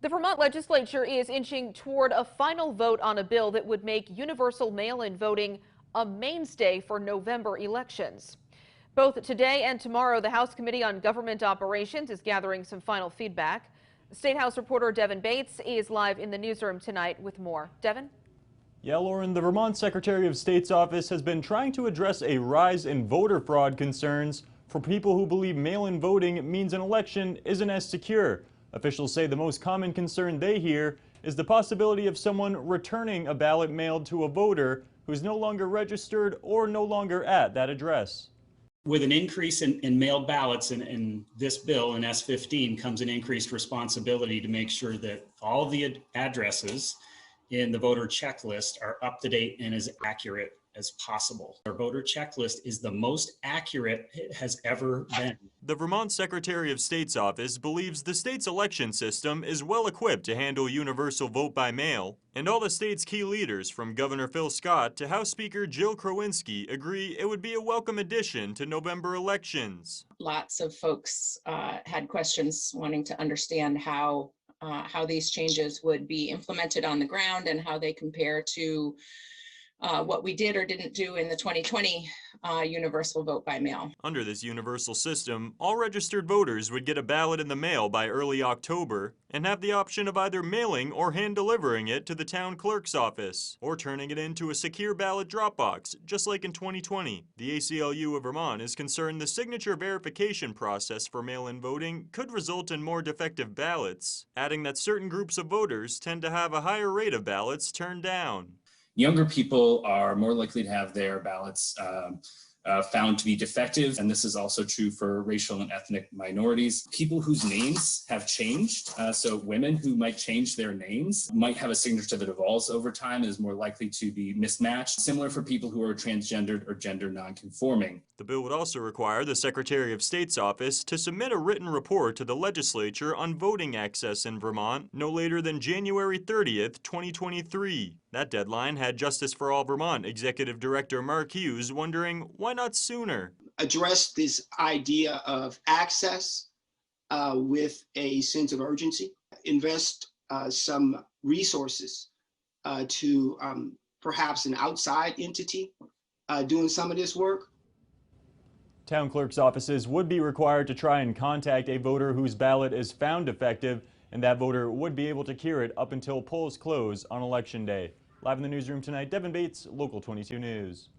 The Vermont legislature is inching toward a final vote on a bill that would make universal mail-in voting a mainstay for November elections. Both today and tomorrow, the House Committee on Government Operations is gathering some final feedback. State House reporter Devin Bates is live in the newsroom tonight with more. Devin? Yeah, Lauren, the Vermont Secretary of State's office has been trying to address a rise in voter fraud concerns for people who believe mail-in voting means an election isn't as secure. Officials say the most common concern they hear is the possibility of someone returning a ballot mailed to a voter who's no longer registered or no longer at that address. With an increase in mailed ballots in this bill in S15 comes an increased responsibility to make sure that all of the addresses in the voter checklist are up to date and as accurate as possible. Our voter checklist is the most accurate it has ever been. The Vermont Secretary of State's office believes the state's election system is well equipped to handle universal vote by mail, and all the state's key leaders, from Governor Phil Scott to House Speaker Jill Krowinski, agree it would be a welcome addition to November elections. Lots of folks had questions wanting to understand how these changes would be implemented on the ground and how they compare to what we did or didn't do in the 2020 universal vote by mail. Under this universal system, all registered voters would get a ballot in the mail by early October and have the option of either mailing or hand delivering it to the town clerk's office or turning it into a secure ballot drop box, just like in 2020. The ACLU of Vermont is concerned the signature verification process for mail-in voting could result in more defective ballots, adding that certain groups of voters tend to have a higher rate of ballots turned down. Younger people are more likely to have their ballots found to be defective, and this is also true for racial and ethnic minorities. People whose names have changed, so women who might change their names, might have a signature that evolves over time and is more likely to be mismatched, similar for people who are transgendered or gender nonconforming. The bill would also require the Secretary of State's office to submit a written report to the legislature on voting access in Vermont no later than January 30th, 2023. That deadline had Justice for All Vermont Executive Director Mark Hughes wondering why not sooner. Address this idea of access with a sense of urgency. Invest some resources to perhaps an outside entity doing some of this work. Town clerk's offices would be required to try and contact a voter whose ballot is found defective, and that voter would be able to cure it up until polls close on Election Day. Live in the newsroom tonight, Devin Bates, Local 22 News.